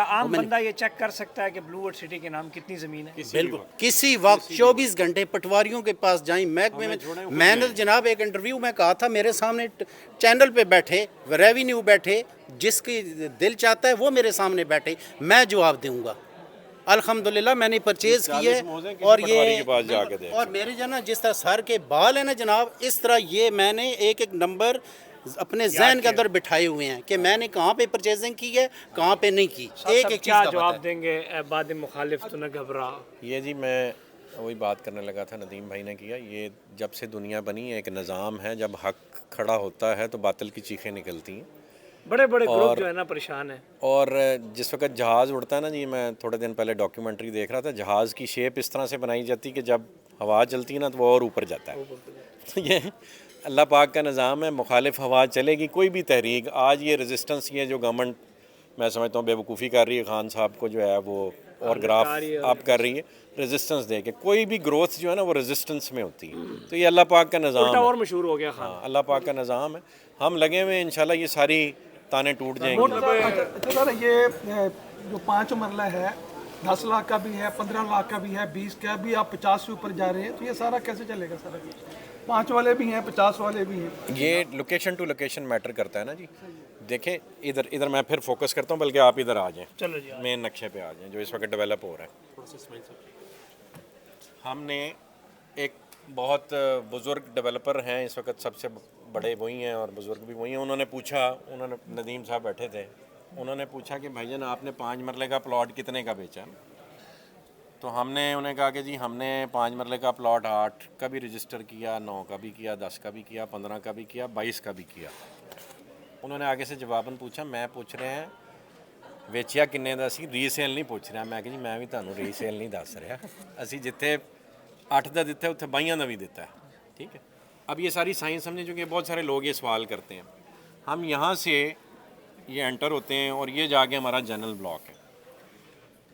کیا عام بندہ یہ چیک کر سکتا ہے کہ بلو ورڈ سٹی کے نام کتنی زمین ہے؟ بالکل کسی وقت 24 گھنٹے پٹواریوں کے پاس جائیں محکمے میں نے جناب ایک انٹرویو میں کہا تھا میرے سامنے چینل پہ بیٹھے ریونیو بیٹھے جس کی دل چاہتا ہے وہ میرے سامنے بیٹھے میں جواب دوں گا. الحمدللہ میں نے پرچیز کی ہے اور یہ اور میرے جو نا جس طرح سر کے بال ہیں نا جناب اس طرح یہ میں نے ایک ایک نمبر اپنے ذہن کے اندر بٹھائے ہوئے ہیں کہ میں نے کہاں پہ پرچیزنگ کی ہے کہاں پہ نہیں کی. ایک ایک کیا چیز جواب دیں گے بعد مخالف تو نہ گھبرا؟ یہ جی میں وہی بات کرنے لگا تھا ندیم بھائی نے کیا. یہ جب سے دنیا بنی ایک نظام ہے جب حق کھڑا ہوتا ہے تو باطل کی چیخیں نکلتی ہیں. بڑے بڑے گروپ جو ہے نا پریشان ہیں. اور جس وقت جہاز اڑتا ہے نا جی میں تھوڑے دن پہلے ڈاکیومنٹری دیکھ رہا تھا جہاز کی شیپ اس طرح سے بنائی جاتی کہ جب ہوا چلتی ہے نا تو وہ اور اوپر جاتا ہے. تو یہ اللہ پاک کا نظام ہے. مخالف ہوا چلے گی کوئی بھی تحریک. آج یہ ریزسٹنس یہ جو گورنمنٹ میں سمجھتا ہوں بے وقوفی کر رہی ہے خان صاحب کو جو ہے وہ اور گراف اپ کر رہی ہے ریزسٹنس دے کے. کوئی بھی گروتھ جو ہے نا وہ ریزسٹنس میں ہوتی ہے. تو یہ اللہ پاک کا نظام ہے. اور مشہور ہو گیا خان. اللہ پاک کا نظام ہے. ہم لگے ہوئے ہیں انشاءاللہ یہ ساری تانے ٹوٹ جائیں گی. یہ جو 5 مرلہ ہے 10 لاکھ کا بھی ہے 15 لاکھ کا بھی ہے 20 کا بھی آپ 50 سے اوپر جا رہے ہیں تو یہ سارا کیسے چلے گا سارا؟ 5 والے بھی ہیں 50 والے بھی ہیں. یہ لوکیشن ٹو لوکیشن میٹر کرتا ہے نا جی. دیکھیں ادھر میں پھر فوکس کرتا ہوں بلکہ آپ ادھر آ جائیں. چلو جی مین نقشے پہ آ جائیں جو اس وقت ڈیولپ ہو رہا ہے. ہم نے ایک بہت بزرگ ڈیولپر ہیں اس وقت سب سے بڑے وہی ہیں اور بزرگ بھی وہی ہیں. انہوں نے پوچھا ندیم صاحب بیٹھے تھے انہوں نے پوچھا کہ بھائی جان آپ نے 5 مرلے کا پلاٹ کتنے کا بیچا؟ تو ہم نے انہیں کہا کہ جی ہم نے 5 مرلے کا پلاٹ 8 کا بھی رجسٹر کیا 9 کا بھی کیا 10 کا بھی کیا 15 کا بھی کیا 22 کا بھی کیا. انہوں نے آگے سے جواباً پوچھا میں پوچھ رہے ہیں ਵੇਚਿਆ ਕਿੰਨੇ ਦਾ ਸੀ ਰੀਸੇਲ ਨਹੀਂ ਪੁੱਛ ਰਿਹਾ. ਮੈਂ ਕਿ ਜੀ ਮੈਂ ਵੀ ਤੁਹਾਨੂੰ ਰੀਸੇਲ ਨਹੀਂ ਦੱਸ ਰਿਹਾ. ਅਸੀਂ ਜਿੱਥੇ 8 ਦਾ ਦਿੱਤਾ ਉੱਥੇ 22 ਦਾ ਵੀ ਦਿੱਤਾ ہے. ٹھیک ہے. اب یہ ساری سائنس سمجھیں چونکہ بہت سارے لوگ یہ سوال کرتے ہیں. ہم یہاں سے یہ انٹر ہوتے ہیں اور یہ جا کے ہمارا جنرل بلاک ہے.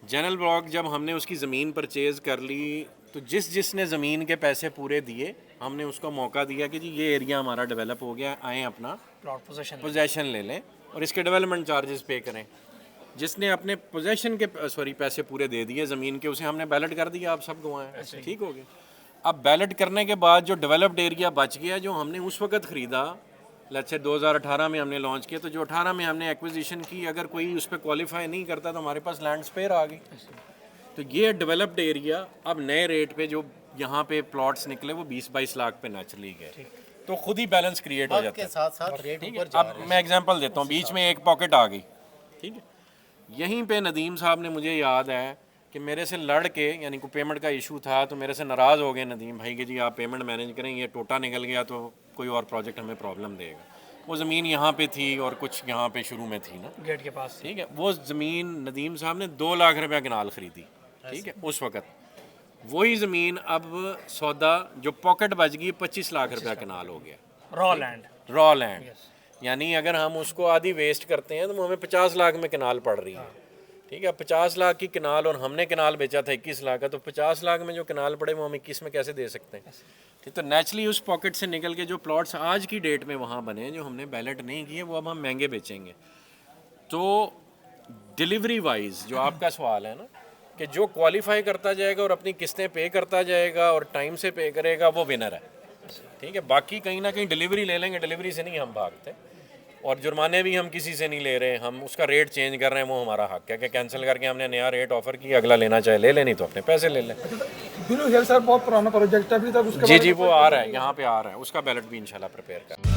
جنرل بلاک جب ہم نے اس کی زمین پرچیز کر لی تو جس نے زمین کے پیسے پورے دیے ہم نے اس کو موقع دیا کہ جی یہ ایریا ہمارا ڈیولپ ہو گیا آئیں اپنا پوزیشن لے لیں اور اس کے ڈیولپمنٹ چارجز پے کریں. جس نے اپنے پوزیشن کے پیسے پورے دے دیے زمین کے اسے ہم نے بیلٹ کر دیا. آپ سب گوائیں ٹھیک ہو گئے. اب بیلٹ کرنے کے بعد جو ڈیولپڈ ایریا بچ گیا جو ہم نے اس وقت خریدا لیٹس سے 2018 میں ہم نے لانچ کیا تو جو 18 میں ہم نے ایکوزیشن کی اگر کوئی اس پہ کوالیفائی نہیں کرتا تو ہمارے پاس لینڈ اسپیئر آ گئی. تو یہ ڈیولپڈ ایریا اب نئے ریٹ پہ جو یہاں پہ پلاٹس نکلے وہ 20-22 لاکھ پہ نیچرلی گئے تو خود ہی بیلنس کریٹ ہو جاتا ہے. اب میں ایگزامپل دیتا ہوں بیچ میں ایک پاکٹ آ گئی. ٹھیک ہے. یہیں پہ ندیم صاحب نے مجھے یاد ہے کہ میرے سے لڑ کے یعنی کوئی پیمنٹ کا ایشو تھا تو میرے سے ناراض ہو گئے ندیم بھائی کہ جی آپ پیمنٹ مینیج کریں یہ ٹوٹا نکل گیا تو کوئی اور پروجیکٹ ہمیں پرابلم دے گا. وہ زمین یہاں پہ تھی اور کچھ یہاں پہ شروع میں تھی نا گیٹ کے پاس. ٹھیک ہے. وہ زمین ندیم صاحب نے 2 لاکھ روپیہ کنال خریدی. ٹھیک ہے. اس وقت وہی زمین اب سودا جو پاکٹ بچ گئی 25 لاکھ روپیہ کنال ہو گیا. را لینڈ یعنی اگر ہم اس کو آدھی ویسٹ کرتے ہیں تو ہمیں 50 لاکھ میں کنال پڑ رہی ہے. ٹھیک ہے. 50 لاکھ کی کنال اور ہم نے کنال بیچا تھا 21 لاکھ کا تو 50 لاکھ میں جو کنال پڑے وہ ہم 21 میں کیسے دے سکتے ہیں. ٹھیک. تو نیچرلی اس پاکٹ سے نکل کے جو پلاٹس آج کی ڈیٹ میں وہاں بنے جو ہم نے بیلٹ نہیں کیے وہ اب ہم مہنگے بیچیں گے. تو ڈیلیوری وائز جو آپ کا سوال ہے نا کہ جو کوالیفائی کرتا جائے گا اور اپنی قسطیں پے کرتا جائے گا اور ٹائم سے پے کرے گا وہ ونر ہے. ٹھیک ہے. باقی کہیں نہ کہیں ڈیلیوری لے لیں گے. ڈیلیوری سے نہیں ہم بھاگتے اور جرمانے بھی ہم کسی سے نہیں لے رہے. ہم اس کا ریٹ چینج کر رہے ہیں وہ ہمارا حق ہے کہ کینسل کر کے ہم نے نیا ریٹ آفر کیا اگلا لینا چاہے لے لیں نہیں تو اپنے پیسے لے لیں. بلو ہل سر بہت پرانا پروجیکٹ ہے ابھی تک. جی وہ آ رہا ہے یہاں پہ آ رہا ہے اس کا بیلٹ بھی انشاءاللہ پریپیئر کر